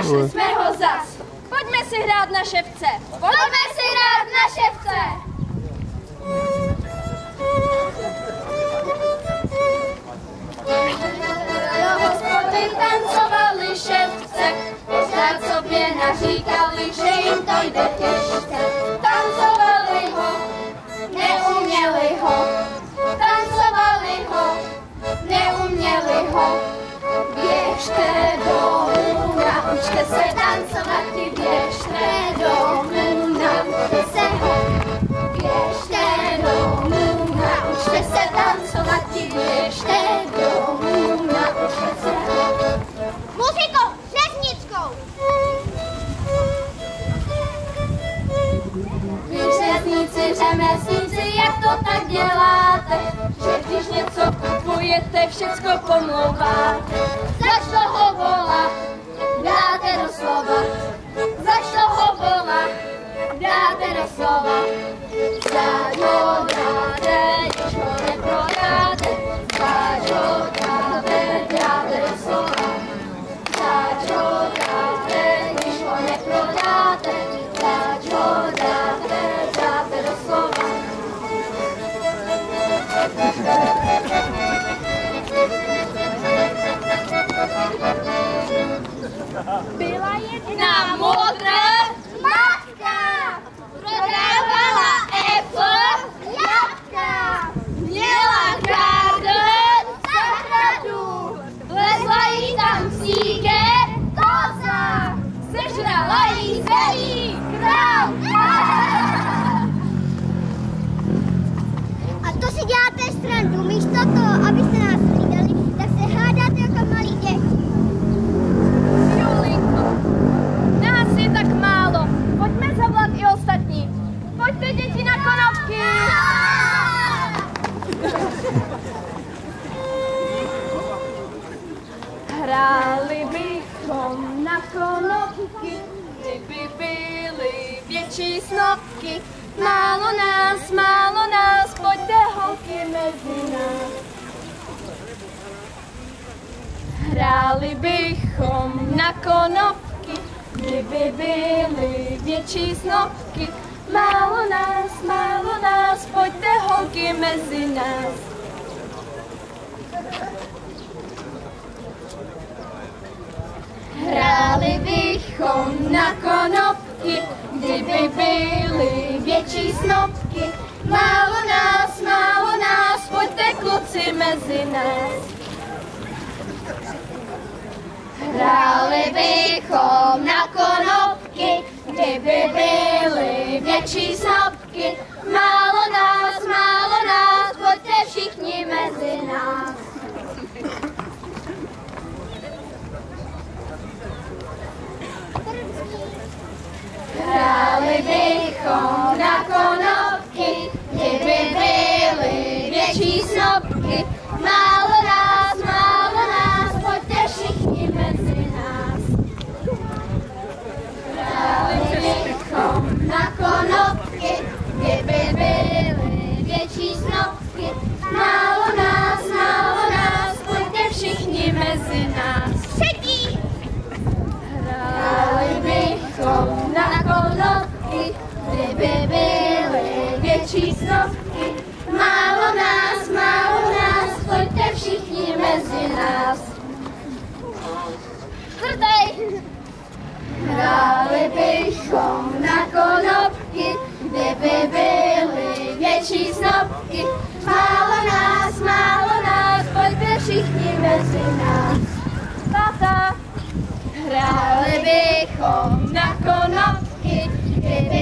Našli jsme ho zas. Pojďme si hrát na ševce. Pojďme si hrát na ševce. Do hospody tancovali ševce, pořád sobě naříkali, že jim to jde těžce. Tancovali ho, neuměli ho, tancovali ho, neuměli ho. Běžte domů, naučte se tancovat, běžte domů, naučte se ho. Běžte domů, naučte se tancovat, běžte domů, naučte se ho. Muziko, řeznickou! Vy řezníci, řemeslníci, jak to tak děláte, že když něco kupujete, všecko pomlouváte. Zač toho vola, dáte do slova, zač toho vola, dáte do slova. Zač ho dáte, když ho neprodáte, zač ho dáte, dáte do slova. Zač ho dáte, když ho neprodáte, zač ho dáte, dáte do slova. Byla jedna modrá matka, prodávala Apple jablka, měla garden zahradu, vlezla jí tam psíke koza, sežrala jí celý král. A to si děláte srandu, místo toho, abyste nás hlídali, tak se hádáte jako malí děti. Julinko, nás je tak málo, pojďme zavolat i ostatní. Pojďte, děti, na konopky. Hráli bychom na konopky, kdyby byly větší snopky. Málo nás, pojďte holky mezi nás. Hráli bychom na konopky, kdyby byly větší snopky. Málo nás, pojďte holky mezi nás. Hráli bychom na konopky, kdyby byly větší snopky. Málo nás, pojďte kluci mezi nás. Hráli bychom na konopky, kdyby byly větší snopky. Málo nás, pojďte všichni mezi nás. Hráli bychom na konopky, kdyby byly větší snopky. Málo nás, pojďte všichni mezi nás. Hráli bychom na konopky, kdyby byly větší snopky. Málo nás, pojďte všichni mezi nás. Třetí! Hráli bychom na konopky, kdyby byly větší snopky. Málo nás, pojďte všichni mezi nás. Čtvrtej! Hráli bychom na konopky, kdyby byly větší snopky. Málo nás, pojďte všichni mezi nás. Tata! Hráli bychom na konopky, kdyby